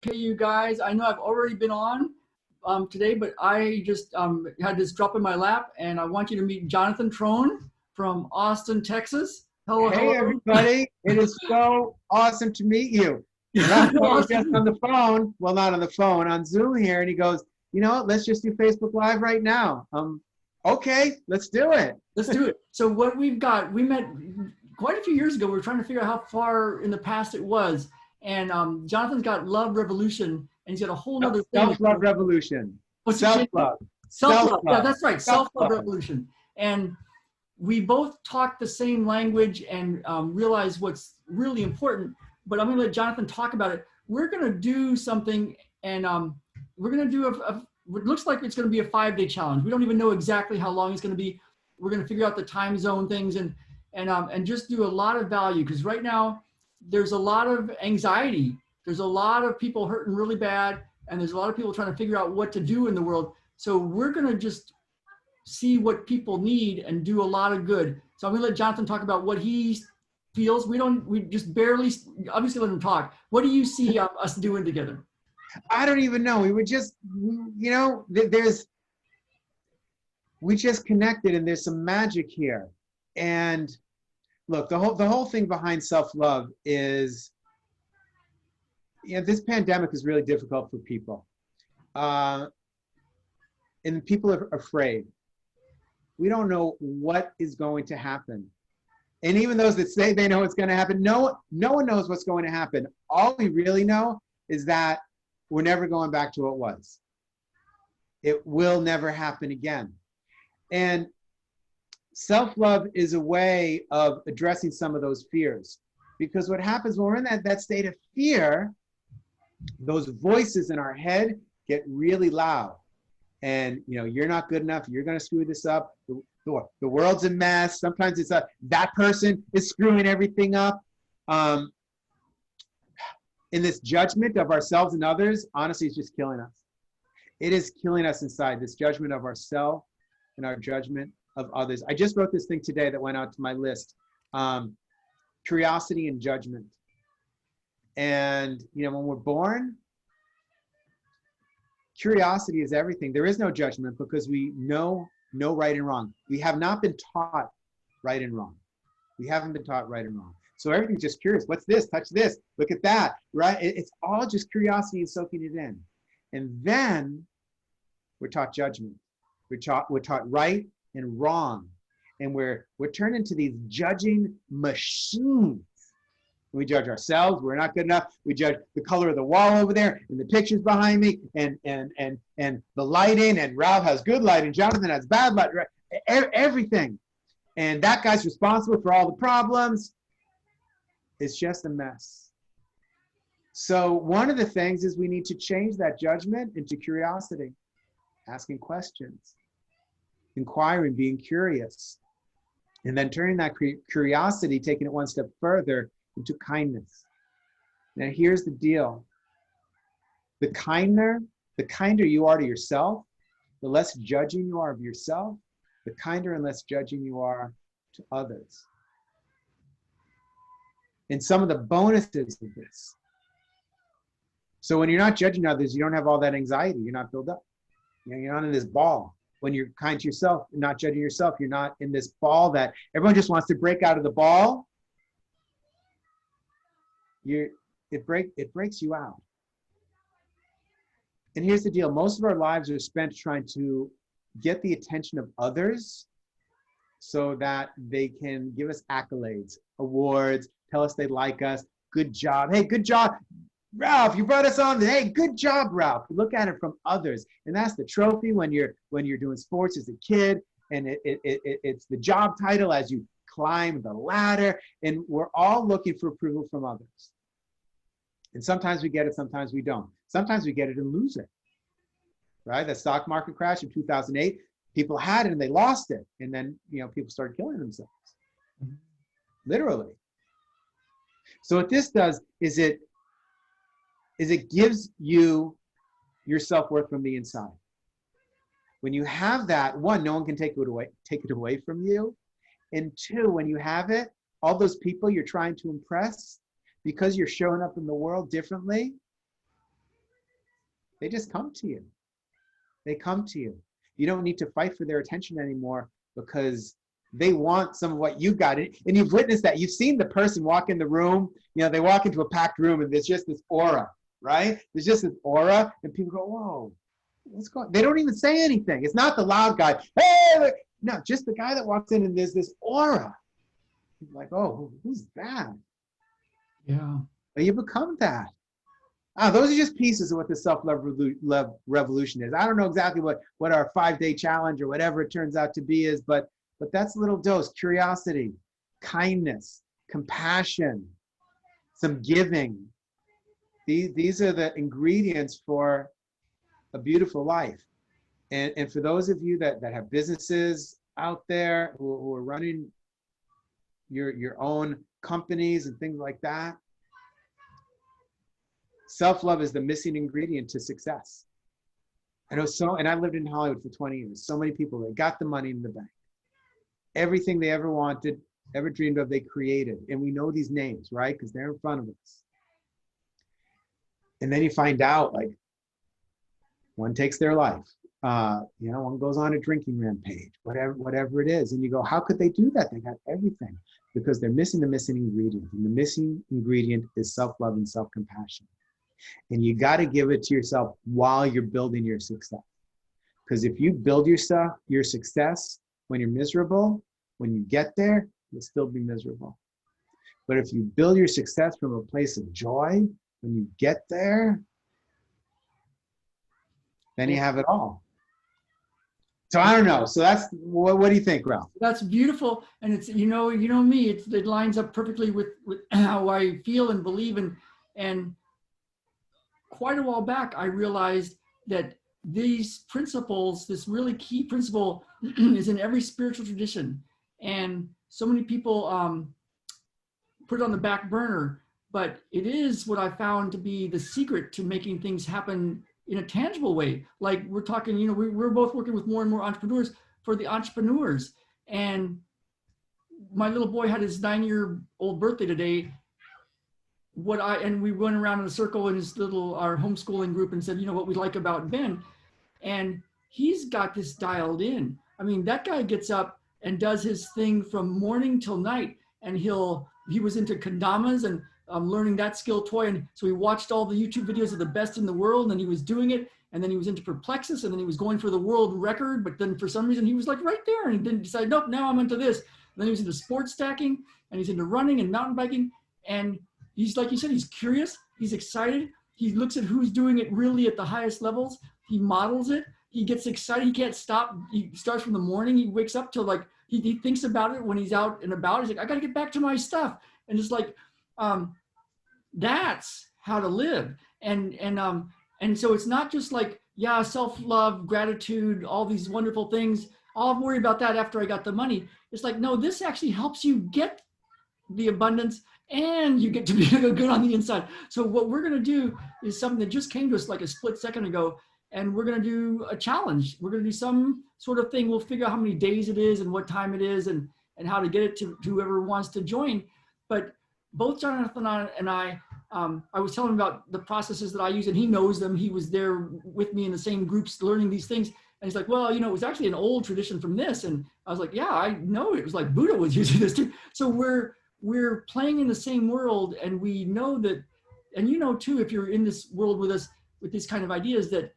Okay, you guys, I know I've already been on today, but I just had this drop in my lap, and I want you to meet Jonathan Trone from Austin, Texas. Hello, Hey, hello. everybody. It is so awesome to meet you. Ralph and I were just Austin. on the phone. Well, not on the phone, on Zoom here. And he goes, you know what? Let's just do Facebook Live right now. Okay, let's do it. Let's do it. So what we've got, we met quite a few years ago. We were trying to figure out how far in the past it was. And Jonathan's got Love Revolution, and he's got a whole nother thing. Self-love revolution. What's it? Self-love. Self-love. Yeah, Self-love. that's right. Self-love Self-love. revolution. And we both talk the same language and realize what's really important. But I'm going to let Jonathan talk about it. We're going to do something, and we're going to do it looks like it's going to be a 5-day challenge. We don't even know exactly how long it's going to be. We're going to figure out the time zone things and just do a lot of value, because right now there's a lot of anxiety. There's a lot of people hurting really bad, and there's a lot of people trying to figure out what to do in the world. So we're going to just see what people need and do a lot of good. So I'm going to let Jonathan talk about what he feels. We just barely, obviously let him talk. What do you see us doing together? I don't even know. We were just, we just connected and there's some magic here. And look, the whole thing behind self-love is, this pandemic is really difficult for people. And people are afraid. We don't know what is going to happen. And even those that say they know what's going to happen, no one knows what's going to happen. All we really know is that we're never going back to what was. It will never happen again. And self-love is a way of addressing some of those fears. Because what happens when we're in that state of fear, those voices in our head get really loud. And you're not good enough. You're going to screw this up. The world's a mess. Sometimes it's that person is screwing everything up. In this judgment of ourselves and others, honestly, it's just killing us. It is killing us inside, this judgment of ourselves and our judgment of others. I just wrote this thing today that went out to my list. Curiosity and judgment. And when we're born, curiosity is everything. There is no judgment because we know right and wrong. We have not been taught right and wrong. We haven't been taught right and wrong. So everything's just curious. What's this? Touch this. Look at that. Right? It's all just curiosity and soaking it in. And then we're taught judgment. We're taught right and wrong. And we're turned into these judging machines. We judge ourselves. We're not good enough. We judge the color of the wall over there and the pictures behind me and the lighting. And Ralph has good lighting. Jonathan has bad lighting. Everything. And that guy's responsible for all the problems. It's just a mess. So one of the things is we need to change that judgment into curiosity, asking questions, inquiring, being curious, and then turning that curiosity, taking it one step further, into kindness. Now here's the deal. The kinder you are to yourself, the less judging you are of yourself, the kinder and less judging you are to others. And some of the bonuses of this. So when you're not judging others, you don't have all that anxiety. You're not built up. You're not in this ball. When you're kind to yourself, not judging yourself, you're not in this ball that everyone just wants to break out of the ball. It breaks you out. And here's the deal. Most of our lives are spent trying to get the attention of others so that they can give us accolades, awards, tell us they like us. Good job. Hey, good job. Ralph, you brought us on. Hey, good job, Ralph. Look at it from others. And that's the trophy when you're doing sports as a kid. And it's the job title as you climb the ladder. And we're all looking for approval from others. And sometimes we get it, sometimes we don't. Sometimes we get it and lose it. Right? The stock market crash in 2008, people had it and they lost it. And then, people started killing themselves. Literally. So what this does is it gives you your self-worth from the inside. When you have that, one, no one can take it away from you. And two, when you have it, all those people you're trying to impress, because you're showing up in the world differently, They just come to you. They come to you. You don't need to fight for their attention anymore because they want some of what you got. And you've witnessed that. You've seen the person walk in the room. You know, they walk into a packed room and there's just this aura, right? There's just this aura and people go, whoa, what's going on? They don't even say anything. It's not the loud guy. Hey, no, just the guy that walks in and there's this aura. You're like, oh, who's that? Yeah. And you become that. Those are just pieces of what the self-love revolution is. I don't know exactly what our 5-day challenge or whatever it turns out to be is, but that's a little dose. Curiosity, kindness, compassion, some giving. These are the ingredients for a beautiful life. And for those of you that have businesses out there who are running your own companies and things like that, self-love is the missing ingredient to success. I know and I lived in Hollywood for 20 years. So many people that got the money in the bank. Everything they ever wanted, ever dreamed of, they created. And we know these names, right? Because they're in front of us. And then you find out, like, one takes their life. One goes on a drinking rampage, whatever it is. And you go, how could they do that? They got everything. Because they're missing the missing ingredient. And the missing ingredient is self-love and self-compassion. And you got to give it to yourself while you're building your success. Because if you build your success when you're miserable, when you get there, you'll still be miserable. But if you build your success from a place of joy, when you get there, then you have it all. So I don't know. So that's, what do you think, Ralph? That's beautiful. And it's, you know me, it lines up perfectly with how I feel and believe in. And quite a while back, I realized that these principles, this really key principle is in every spiritual tradition. And so many people put it on the back burner, but it is what I found to be the secret to making things happen in a tangible way. Like we're talking, we're both working with more and more entrepreneurs for the entrepreneurs. And my little boy had his 9-year-old birthday today. And we went around in a circle in our homeschooling group and said, what we like about Ben. And he's got this dialed in. I mean, that guy gets up and does his thing from morning till night. And he was into kendamas and learning that skill toy. And so he watched all the YouTube videos of the best in the world and he was doing it. And then he was into Perplexus and then he was going for the world record. But then for some reason he was like right there and he didn't decide, nope, now I'm into this. And then he was into sports stacking and he's into running and mountain biking. And he's, like you said, he's curious, he's excited. He looks at who's doing it really at the highest levels. He models it. He gets excited. He can't stop. He starts from the morning. He wakes up till like, he thinks about it when he's out and about. He's like, I got to get back to my stuff. And it's like, that's how to live. And so it's not just like, yeah, self-love, gratitude, all these wonderful things. I'll worry about that after I got the money. It's like, no, this actually helps you get the abundance and you get to be good on the inside. So what we're going to do is something that just came to us like a split second ago. And we're going to do a challenge. We're going to do some sort of thing. We'll figure out how many days it is and what time it is and how to get it to whoever wants to join. But both Jonathan and I was telling him about the processes that I use and he knows them. He was there with me in the same groups learning these things. And he's like, well, it was actually an old tradition from this. And I was like, yeah, I know. It was like Buddha was using this too. So we're playing in the same world. And we know that, and too, if you're in this world with us, with these kind of ideas, that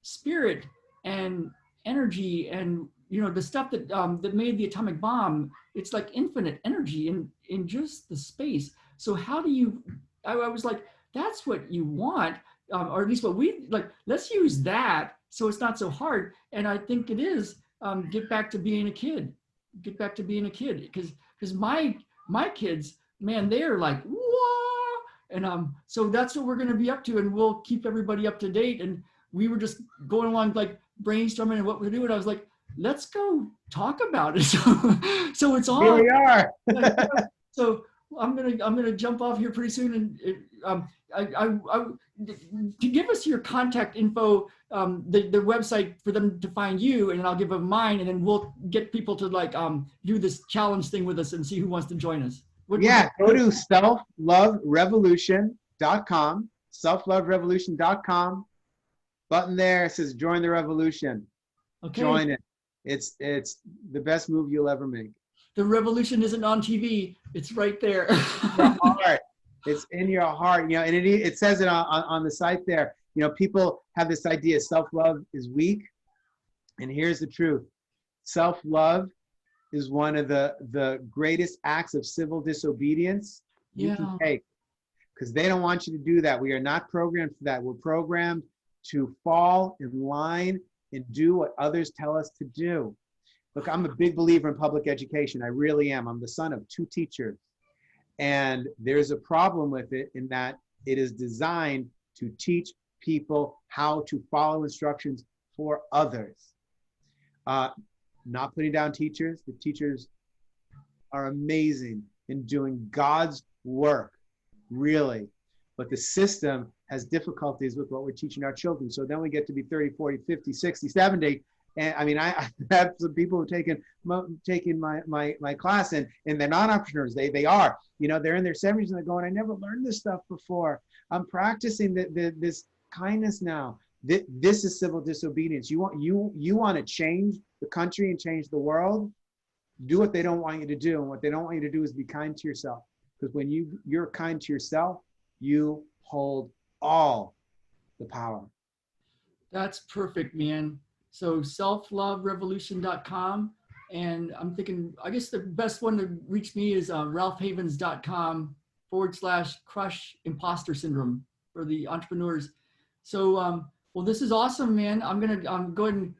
spirit and energy and the stuff that that made the atomic bomb, it's like infinite energy in just the space. So how do you, I was like, that's what you want, or at least what we like, let's use that so it's not so hard. And I think it is, get back to being a kid, because my kids, man, they're like, whoa. And so that's what we're going to be up to, and we'll keep everybody up to date. And we were just going along like brainstorming and what we're doing. I was like, let's go talk about it. So it's on. Here we are. So I'm gonna jump off here pretty soon, and to give us your contact info, the website for them to find you, and then I'll give them mine, and then we'll get people to like do this challenge thing with us and see who wants to join us. Go to selfloverevolution.com, selfloverevolution.com. button there. It says join the revolution. Okay. Join it. It's the best move you'll ever make. The revolution isn't on TV. It's right there. Your heart. It's in your heart. You know, and it says it on the site there. You know, people have this idea self-love is weak. And here's the truth. Self-love is one of the greatest acts of civil disobedience you can take. Because they don't want you to do that. We are not programmed for that. We're programmed to fall in line and do what others tell us to do. Look, I'm a big believer in public education. I really am. I'm the son of 2 teachers. And there's a problem with it in that it is designed to teach people how to follow instructions for others. Not putting down teachers. The teachers are amazing in doing God's work, really. But the system has difficulties with what we're teaching our children. So then we get to be 30, 40, 50, 60, 70. And I mean, I have some people who've taken my class, and they're not entrepreneurs. They are, you know, they're in their 70s and they're going, I never learned this stuff before. I'm practicing this kindness now. This is civil disobedience. You want to change the country and change the world? Do what they don't want you to do. And what they don't want you to do is be kind to yourself. Because when you're kind to yourself, you hold all the power. That's perfect, man. So selfloverevolution.com. And I'm thinking, I guess the best one to reach me is ralphhavens.com/crush imposter syndrome for the entrepreneurs. So, well, this is awesome, man. I'm going to go ahead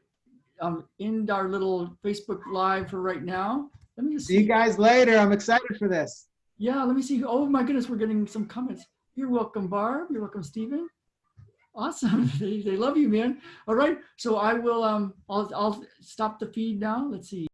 and end our little Facebook Live for right now. Let me just see you guys later. I'm excited for this. Yeah, let me see. Oh my goodness, we're getting some comments. You're welcome, Barb. You're welcome, Stephen. Awesome. They love you, man. All right. So I will, I'll stop the feed now. Let's see.